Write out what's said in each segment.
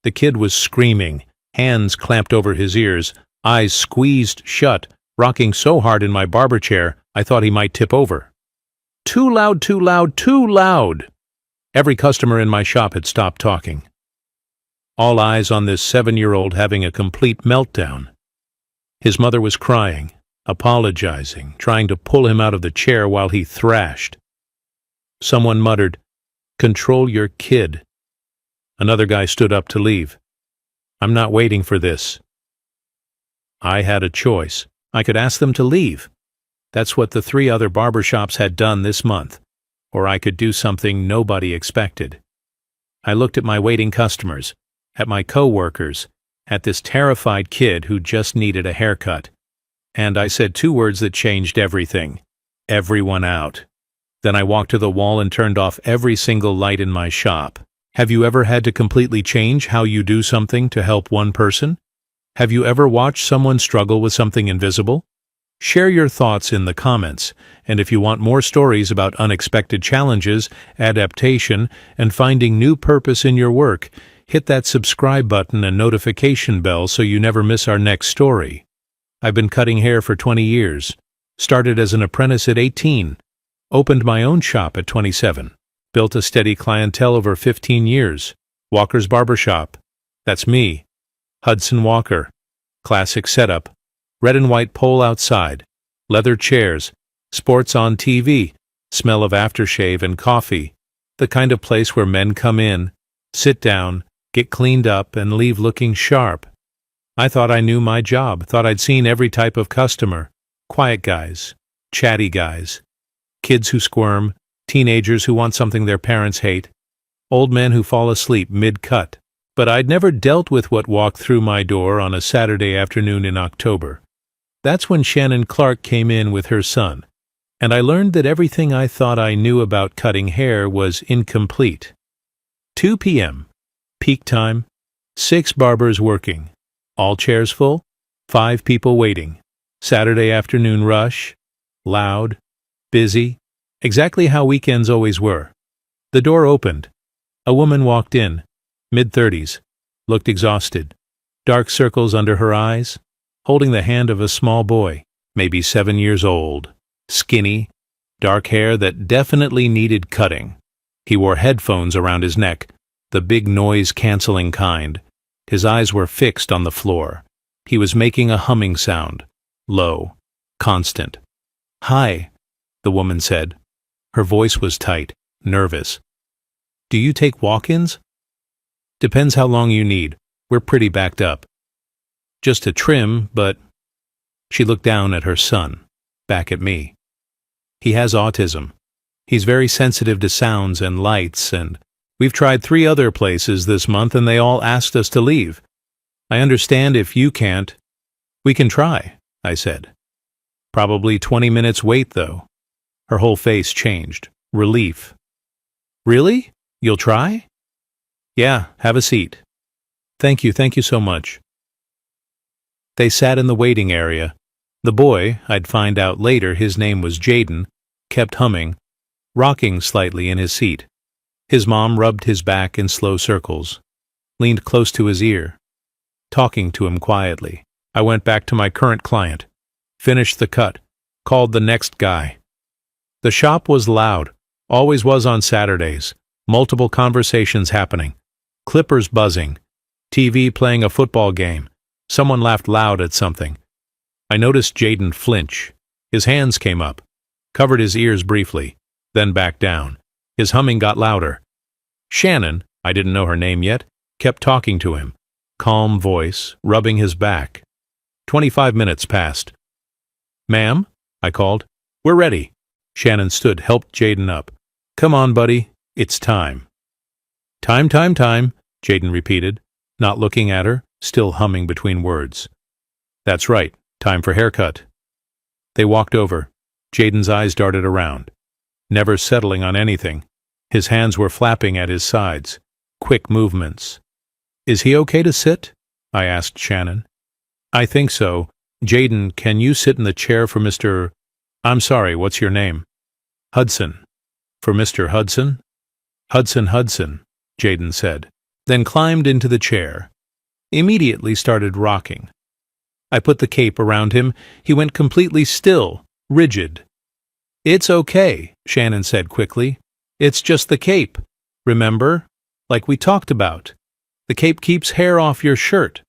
The kid was screaming, hands clamped over his ears, eyes squeezed shut, rocking so hard in my barber chair I thought he might tip over. Too loud, too loud, too loud! Every customer in my shop had stopped talking. All eyes on this 7-year-old having a complete meltdown. His mother was crying, apologizing, trying to pull him out of the chair while he thrashed. Someone muttered, "Control your kid." Another guy stood up to leave. "I'm not waiting for this." I had a choice. I could ask them to leave. That's what the 3 other barbershops had done this month. Or I could do something nobody expected. I looked at my waiting customers, at my co-workers, at this terrified kid who just needed a haircut. And I said 2 words that changed everything. Everyone out. Then I walked to the wall and turned off every single light in my shop. Have you ever had to completely change how you do something to help one person? Have you ever watched someone struggle with something invisible? Share your thoughts in the comments, and if you want more stories about unexpected challenges, adaptation, and finding new purpose in your work, hit that subscribe button and notification bell so you never miss our next story. I've been cutting hair for 20 years. Started as an apprentice at 18. Opened my own shop at 27. Built a steady clientele over 15 years. Walker's Barbershop. That's me. Hudson Walker. Classic setup. Red and white pole outside. Leather chairs. Sports on TV. Smell of aftershave and coffee. The kind of place where men come in, sit down, get cleaned up, and leave looking sharp. I thought I knew my job, thought I'd seen every type of customer. Quiet guys. Chatty guys. Kids who squirm. Teenagers who want something their parents hate. Old men who fall asleep mid-cut. But I'd never dealt with what walked through my door on a Saturday afternoon in October. That's when Shannon Clark came in with her son, and I learned that everything I thought I knew about cutting hair was incomplete. 2 p.m. Peak time. 6 barbers working. All chairs full. 5 people waiting. Saturday afternoon rush. Loud. Busy. Exactly how weekends always were. The door opened. A woman walked in. Mid-30s. Looked exhausted. Dark circles under her eyes. Holding the hand of a small boy, maybe 7 years old. Skinny. Dark hair that definitely needed cutting. He wore headphones around his neck, the big noise-canceling kind. His eyes were fixed on the floor. He was making a humming sound. Low. Constant. "Hi," the woman said. Her voice was tight, nervous. "Do you take walk-ins?" "Depends how long you need. We're pretty backed up." "Just a trim, but—" She looked down at her son, back at me. "He has autism. He's very sensitive to sounds and lights, and we've tried 3 other places this month and they all asked us to leave. I understand if you can't." "We can try," I said. "Probably 20 minutes wait, though." Her whole face changed. Relief. "Really? You'll try?" "Yeah, have a seat." Thank you so much." They sat in the waiting area. The boy, I'd find out later his name was Jaden, kept humming, rocking slightly in his seat. His mom rubbed his back in slow circles, leaned close to his ear, talking to him quietly. I went back to my current client, finished the cut, called the next guy. The shop was loud, always was on Saturdays, multiple conversations happening, clippers buzzing, TV playing a football game. Someone laughed loud at something. I noticed Jaden flinch. His hands came up, covered his ears briefly, then back down. His humming got louder. Shannon, I didn't know her name yet, kept talking to him. Calm voice, rubbing his back. 25 minutes passed. "Ma'am?" I called. "We're ready." Shannon stood, helped Jaden up. "Come on, buddy. It's time." Time, Jaden repeated, not looking at her, still humming between words. "That's right. Time for haircut." They walked over. Jaden's eyes darted around, never settling on anything. His hands were flapping at his sides. Quick movements. "Is he okay to sit?" I asked Shannon. "I think so. Jaden, can you sit in the chair for Mr. I'm sorry, what's your name?" "Hudson." "For Mr. Hudson?" Hudson, Jaden said. then climbed into the chair. Immediately started rocking. I put the cape around him. He went completely still, rigid. "It's okay," Shannon said quickly. "It's just the cape. Remember? Like we talked about. The cape keeps hair off your shirt."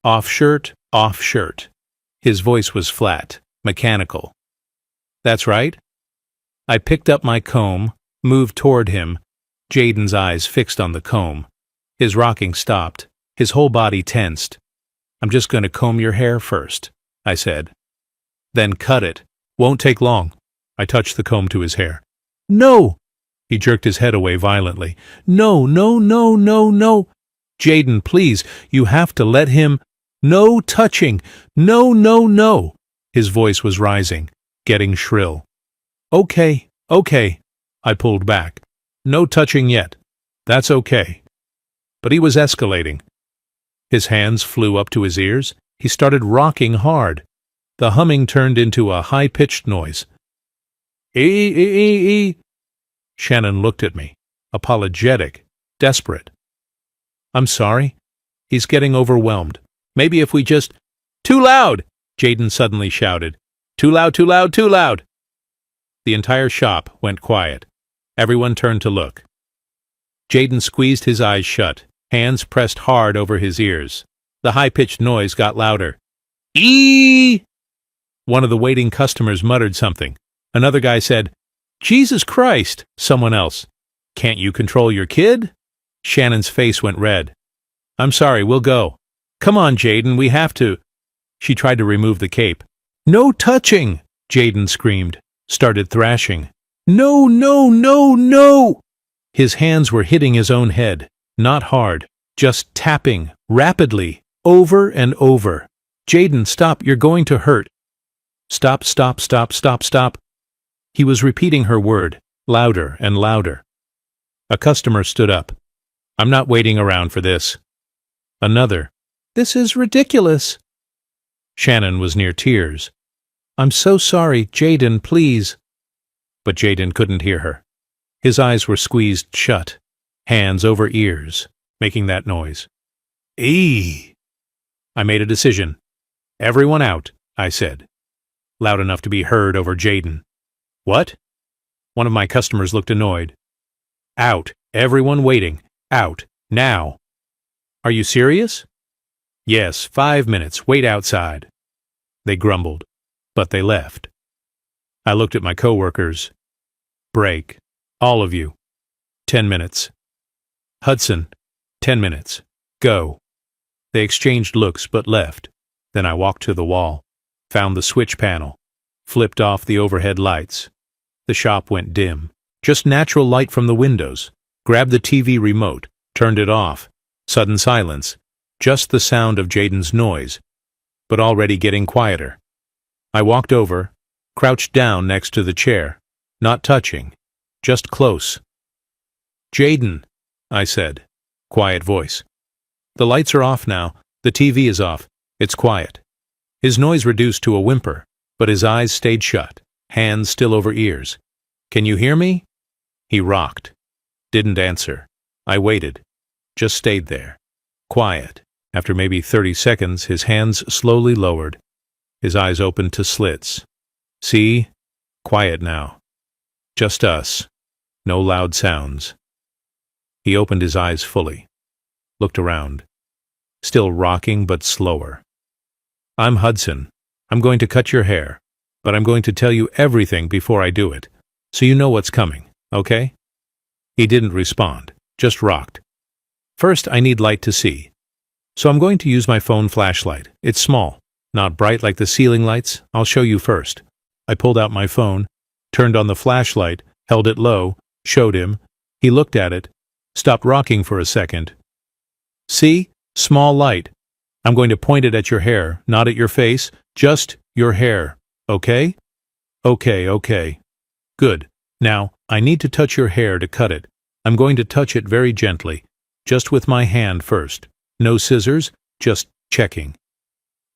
Off shirt, off shirt. His voice was flat, mechanical. "That's right." I picked up my comb, moved toward him, Jaden's eyes fixed on the comb. His rocking stopped, his whole body tensed. "I'm just going to comb your hair first," I said. "Then cut it. Won't take long." I touched the comb to his hair. "No!" He jerked his head away violently. "No, no, no, no, no. Jaden, please, you have to let him. No touching. No, no, no." His voice was rising, getting shrill. "Okay, okay." I pulled back. "No touching yet. That's okay." But he was escalating. His hands flew up to his ears. He started rocking hard. The humming turned into a high-pitched noise. "Ee." Shannon looked at me, apologetic, desperate. "I'm sorry." He's getting overwhelmed. "Maybe if we just—" "Too loud!" Jaden suddenly shouted. "Too loud, too loud, too loud!" The entire shop went quiet. Everyone turned to look. Jaden squeezed his eyes shut, hands pressed hard over his ears. The high-pitched noise got louder. "Ee!" One of the waiting customers muttered something. Another guy said, "Jesus Christ!" Someone else, "Can't you control your kid?" Shannon's face went red. "I'm sorry, we'll go." "Come on, Jaden, we have to." She tried to remove the cape. "No touching!" Jaden screamed, started thrashing. "No, no, no, no!" His hands were hitting his own head, not hard, just tapping, rapidly, over and over. "Jaden, stop, you're going to hurt." "Stop, stop, stop, stop, stop." He was repeating her word, louder and louder. A customer stood up. "I'm not waiting around for this." Another, "This is ridiculous." Shannon was near tears. "I'm so sorry, Jaden, please." But Jaden couldn't hear her. His eyes were squeezed shut, hands over ears, making that noise. "Eee!" I made a decision. "Everyone out," I said, loud enough to be heard over Jaden. "What?" One of my customers looked annoyed. "Out. Everyone waiting. Out. Now." "Are you serious?" "Yes, 5 minutes. Wait outside." They grumbled, but they left. I looked at my coworkers. "Break. All of you. 10 minutes. Hudson, 10 minutes. Go." They exchanged looks but left. Then I walked to the wall, found the switch panel, flipped off the overhead lights. The shop went dim. Just natural light from the windows. Grabbed the TV remote, turned it off. Sudden silence. Just the sound of Jaden's noise, but already getting quieter. I walked over, crouched down next to the chair, not touching, just close. "Jaden," I said, quiet voice. "The lights are off now, the TV is off, it's quiet." His noise reduced to a whimper, but his eyes stayed shut, hands still over ears. "Can you hear me?" He rocked. Didn't answer. I waited. Just stayed there. Quiet. After maybe 30 seconds, his hands slowly lowered. His eyes opened to slits. "See? Quiet now. Just us. No loud sounds." He opened his eyes fully. Looked around. Still rocking, but slower. "I'm Hudson. I'm going to cut your hair, but I'm going to tell you everything before I do it, so you know what's coming, okay?" He didn't respond, just rocked. "First, I need light to see. So I'm going to use my phone flashlight. It's small, not bright like the ceiling lights. I'll show you first." I pulled out my phone, turned on the flashlight, held it low, showed him. He looked at it, stopped rocking for a second. "See? Small light. I'm going to point it at your hair, not at your face, just your hair. Okay?" "Okay, okay." "Good. Now, I need to touch your hair to cut it. I'm going to touch it very gently, just with my hand first. No scissors, just checking."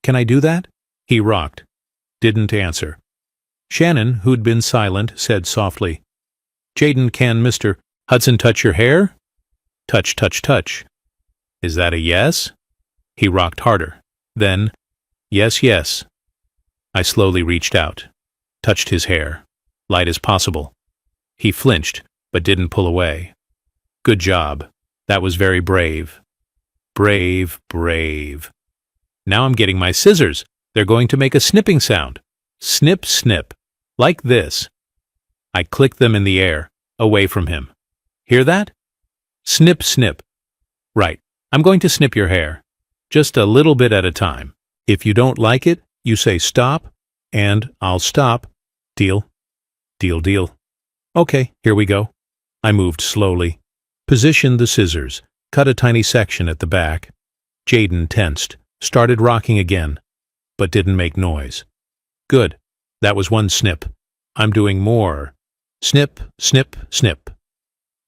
"Can I do that?" He rocked. Didn't answer. Shannon, who'd been silent, said softly, "Jaden, can Mr. Hudson touch your hair?" Touch, touch, touch. Is that a yes? He rocked harder. Then, yes, yes. I slowly reached out, touched his hair, light as possible. He flinched, but didn't pull away. Good job. That was very brave. Brave, brave. Now I'm getting my scissors. They're going to make a snipping sound. Snip, snip. Like this. I clicked them in the air, away from him. Hear that? Snip, snip. Right. I'm going to snip your hair. Just a little bit at a time. If you don't like it, you say stop, and I'll stop. Deal? Deal, deal. Okay, here we go. I moved slowly. Positioned the scissors. Cut a tiny section at the back. Jaden tensed. Started rocking again, but didn't make noise. Good. That was one snip. I'm doing more. Snip, snip, snip.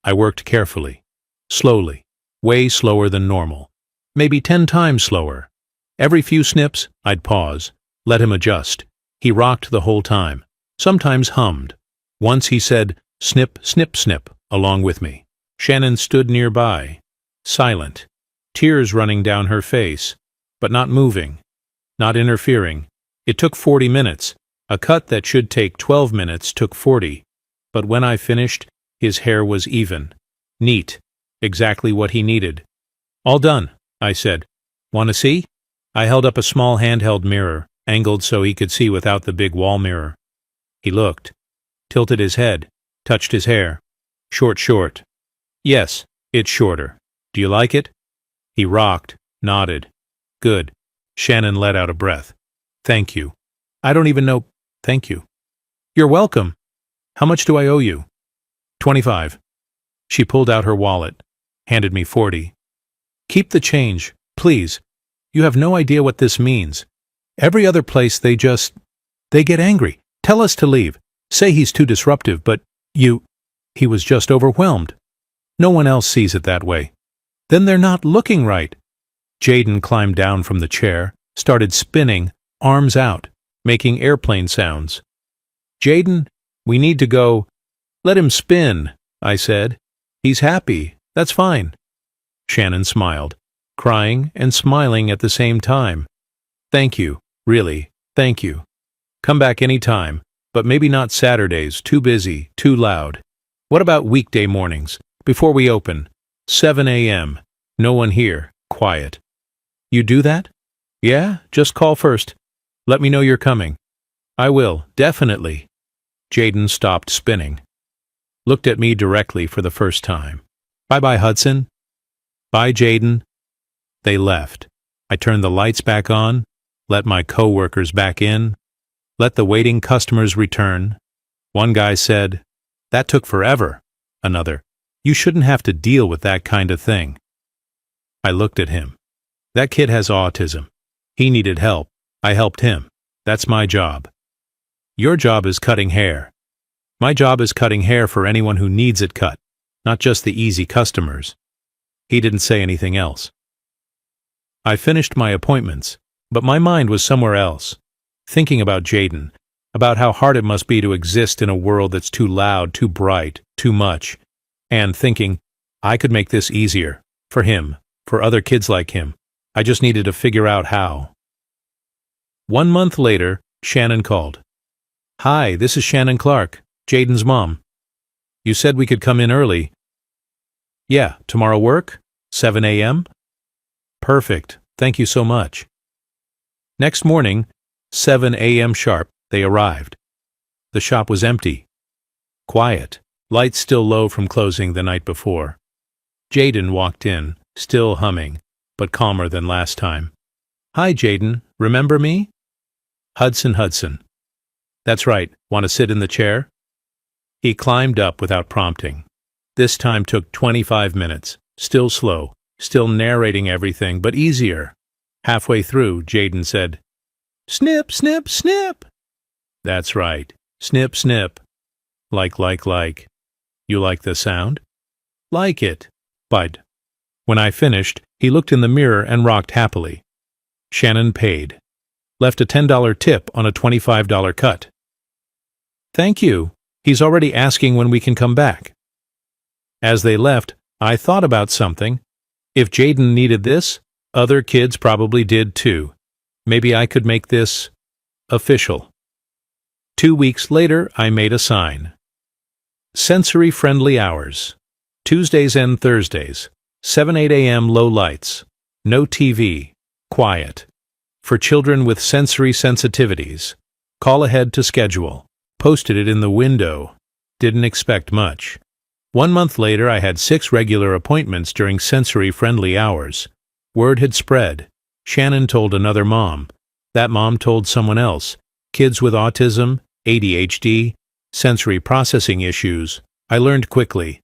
I worked carefully. Slowly. Way slower than normal. Maybe 10 times slower. Every few snips, I'd pause. Let him adjust. He rocked the whole time. Sometimes hummed. Once he said, snip, snip, snip, along with me. Shannon stood nearby, silent, tears running down her face, but not moving, not interfering. It took 40 minutes. A cut that should take 12 minutes took 40. But when I finished, his hair was even, neat, exactly what he needed. All done, I said. Want to see? I held up a small handheld mirror, angled so he could see without the big wall mirror. He looked, tilted his head, touched his hair. Short, short. Yes, it's shorter. Do you like it? He rocked, nodded. Good. Shannon let out a breath. Thank you. I don't even know. Thank you. You're welcome. How much do I owe you? 25. She pulled out her wallet, handed me 40. Keep the change, please. You have no idea what this means. Every other place they get angry. Tell us to leave. Say he's too disruptive, but he was just overwhelmed. No one else sees it that way. Then they're not looking right. Jaden climbed down from the chair, started spinning, arms out, making airplane sounds. Jaden, we need to go. Let him spin, I said. He's happy. That's fine. Shannon smiled, crying and smiling at the same time. Thank you, really, thank you. Come back any time, but maybe not Saturdays, too busy, too loud. What about weekday mornings? Before we open, 7 a.m., no one here, quiet. You do that? Yeah, just call first. Let me know you're coming. I will, definitely. Jaden stopped spinning. Looked at me directly for the first time. Bye-bye, Hudson. Bye, Jaden. They left. I turned the lights back on, let my co-workers back in, let the waiting customers return. One guy said, "That took forever." Another, "You shouldn't have to deal with that kind of thing." I looked at him. That kid has autism. He needed help. I helped him. That's my job. Your job is cutting hair. My job is cutting hair for anyone who needs it cut, not just the easy customers. He didn't say anything else. I finished my appointments, but my mind was somewhere else, thinking about Jaden, about how hard it must be to exist in a world that's too loud, too bright, too much, and thinking, I could make this easier, for him, for other kids like him. I just needed to figure out how. 1 month later, Shannon called. Hi, this is Shannon Clark, Jaden's mom. You said we could come in early. Yeah, tomorrow work? 7 a.m.? Perfect, thank you so much. Next morning, 7 a.m. sharp, they arrived. The shop was empty. Quiet, lights still low from closing the night before. Jaden walked in, still humming, but calmer than last time. Hi, Jaden, remember me? Hudson, Hudson. That's right, want to sit in the chair? He climbed up without prompting. This time took 25 minutes, still slow, still narrating everything, but easier. Halfway through, Jaden said, Snip, snip, snip. That's right, snip, snip. Like. You like the sound? Like it. Bud. When I finished, he looked in the mirror and rocked happily. Shannon paid. Left a $10 tip on a $25 cut. Thank you. He's already asking when we can come back. As they left, I thought about something. If Jaden needed this, other kids probably did too. Maybe I could make this official. 2 weeks later, I made a sign. Sensory-friendly hours. Tuesdays and Thursdays. 7-8 a.m. low lights. No TV. Quiet. For children with sensory sensitivities. Call ahead to schedule. Posted it in the window. Didn't expect much. 1 month later, I had 6 regular appointments during sensory-friendly hours. Word had spread. Shannon told another mom. That mom told someone else. Kids with autism, ADHD, sensory processing issues. I learned quickly.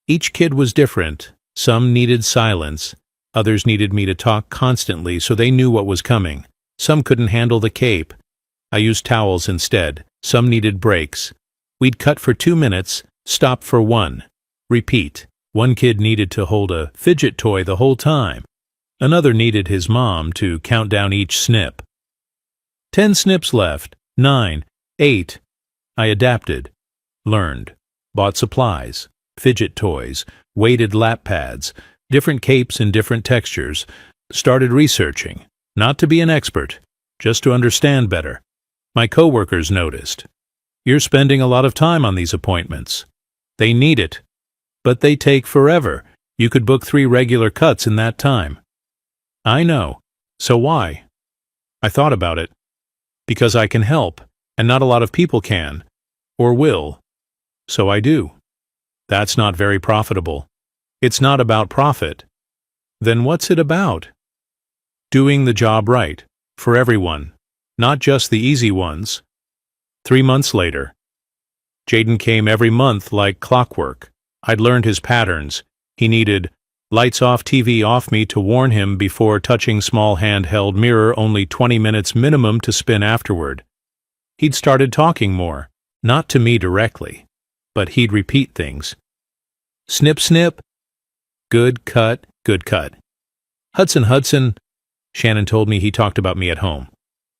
Each kid was different. Some needed silence. Others needed me to talk constantly so they knew what was coming. Some couldn't handle the cape. I used towels instead. Some needed breaks. We'd cut for 2 minutes, stop for 1. Repeat. One kid needed to hold a fidget toy the whole time. Another needed his mom to count down each snip. 10 snips left. 9. 8. I adapted. Learned. Bought supplies. Fidget toys. Weighted lap pads. Different capes in different textures. Started researching. Not to be an expert. Just to understand better. My coworkers noticed. You're spending a lot of time on these appointments. They need it. But they take forever. You could book 3 regular cuts in that time. I know. So why? I thought about it. Because I can help, and not a lot of people can, or will. So I do. That's not very profitable. It's not about profit. Then what's it about? Doing the job right, for everyone, not just the easy ones. 3 months later. Jaden came every month like clockwork. I'd learned his patterns. He needed lights off, TV off me to warn him before touching small handheld mirror, only 20 minutes minimum to spin afterward. He'd started talking more, not to me directly, but he'd repeat things. Snip, snip. Good cut, good cut. Hudson. Shannon told me he talked about me at home.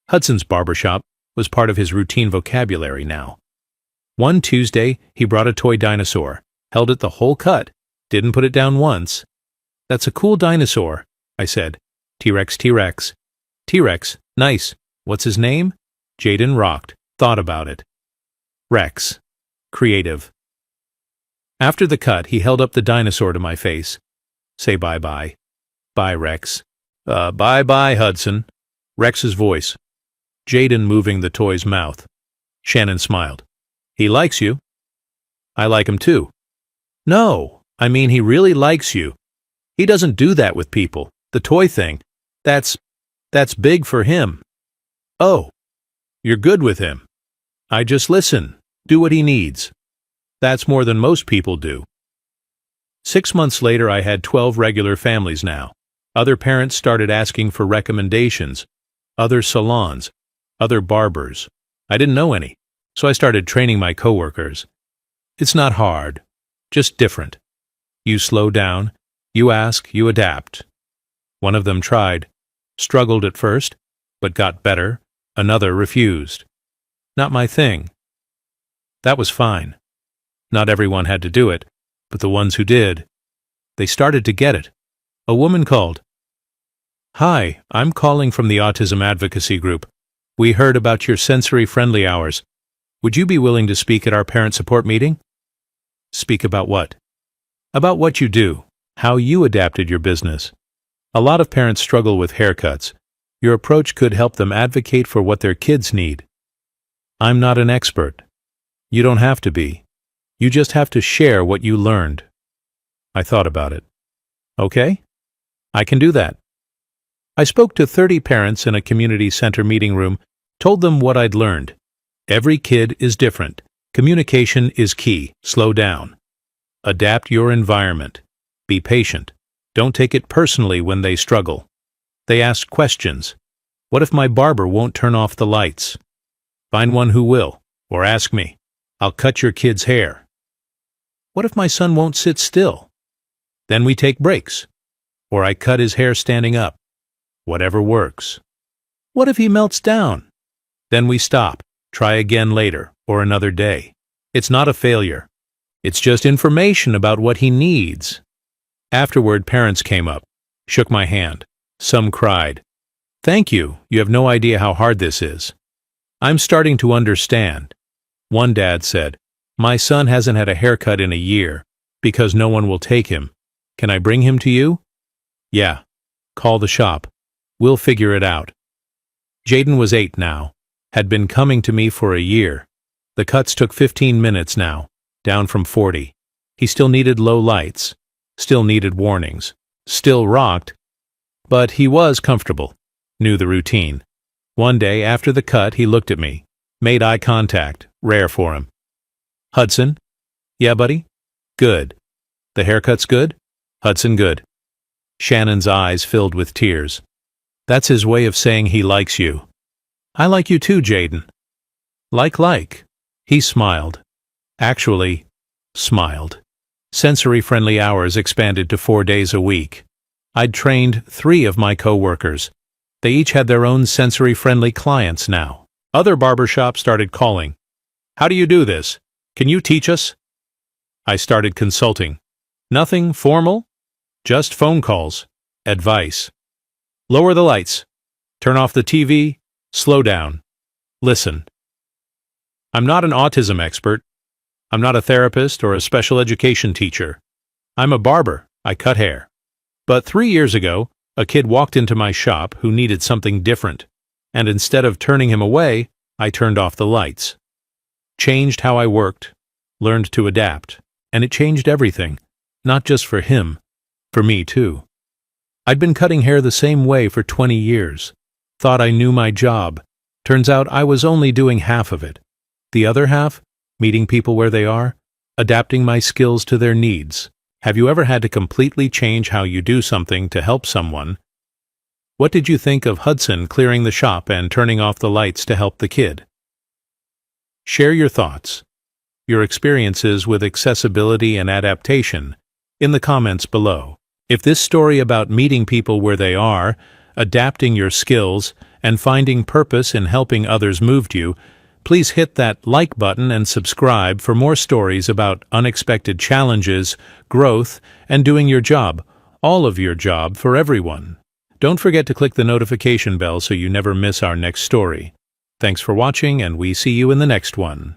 Hudson's Barbershop was part of his routine vocabulary now. One Tuesday, he brought a toy dinosaur, held it the whole cut, didn't put it down once. That's a cool dinosaur, I said. T-Rex, T-Rex. T-Rex, nice. What's his name? Jaden rocked, thought about it. Rex. Creative. After the cut, he held up the dinosaur to my face. Say bye-bye. Bye, Rex. Bye-bye, Hudson. Rex's voice. Jaden moving the toy's mouth. Shannon smiled. He likes you. I like him too. No, I mean he really likes you. He doesn't do that with people. The toy thing, that's big for him. Oh, you're good with him. I just listen, do what he needs. That's more than most people do. 6 months later, I had 12 regular families now. Other parents started asking for recommendations. Other salons. Other barbers. I didn't know any, so I started training my coworkers. It's not hard, just different. You slow down, you ask, you adapt. One of them tried, struggled at first, but got better. Another refused. Not my thing. That was fine. Not everyone had to do it, but the ones who did, they started to get it. A woman called. Hi, I'm calling from the Autism Advocacy Group. We heard about your sensory-friendly hours. Would you be willing to speak at our parent support meeting? Speak about what? About what you do, how you adapted your business. A lot of parents struggle with haircuts. Your approach could help them advocate for what their kids need. I'm not an expert. You don't have to be. You just have to share what you learned. I thought about it. Okay? I can do that. I spoke to 30 parents in a community center meeting room, told them what I'd learned. Every kid is different. Communication is key. Slow down. Adapt your environment. Be patient. Don't take it personally when they struggle. They ask questions. What if my barber won't turn off the lights? Find one who will, or ask me. I'll cut your kid's hair. What if my son won't sit still? Then we take breaks. Or I cut his hair standing up. Whatever works. What if he melts down? Then we stop, try again later, or another day. It's not a failure. It's just information about what he needs. Afterward, parents came up. shook my hand. Some cried, "Thank you, you have no idea how hard this is." "I'm starting to understand." One dad said, "My son hasn't had a haircut in a year because no one will take him. Can I bring him to you?" "Yeah. Call the shop. We'll figure it out." Jaden was 8 now, had been coming to me for a year. The cuts took 15 minutes now, down from 40. He still needed low lights, still needed warnings, still rocked, but he was comfortable, knew the routine. One day after the cut, he looked at me, made eye contact, rare for him. "Hudson?" "Yeah, buddy?" "Good." "The haircut's good?" "Hudson, good." Shannon's eyes filled with tears. "That's his way of saying he likes you." "I like you too, Jaden." Like. He smiled. Actually, smiled. Sensory-friendly hours expanded to 4 days a week. I'd trained 3 of my co-workers. They each had their own sensory-friendly clients now. Other barbershops started calling. "How do you do this? Can you teach us?" I started consulting. Nothing formal, just phone calls, advice. "Lower the lights. Turn off the TV. Slow down. Listen." I'm not an autism expert. I'm not a therapist or a special education teacher. I'm a barber. I cut hair. But 3 years ago, a kid walked into my shop who needed something different, and instead of turning him away, I turned off the lights. Changed how I worked, learned to adapt, and it changed everything, not just for him, for me too. I'd been cutting hair the same way for 20 years, thought I knew my job. Turns out I was only doing half of it. The other half, meeting people where they are, adapting my skills to their needs. Have you ever had to completely change how you do something to help someone? What did you think of Hudson clearing the shop and turning off the lights to help the kid? Share your thoughts, your experiences with accessibility and adaptation, in the comments below. If this story about meeting people where they are, adapting your skills, and finding purpose in helping others moved you, please hit that like button and subscribe for more stories about unexpected challenges, growth, and doing your job, all of your job for everyone. Don't forget to click the notification bell so you never miss our next story. Thanks for watching, and we see you in the next one.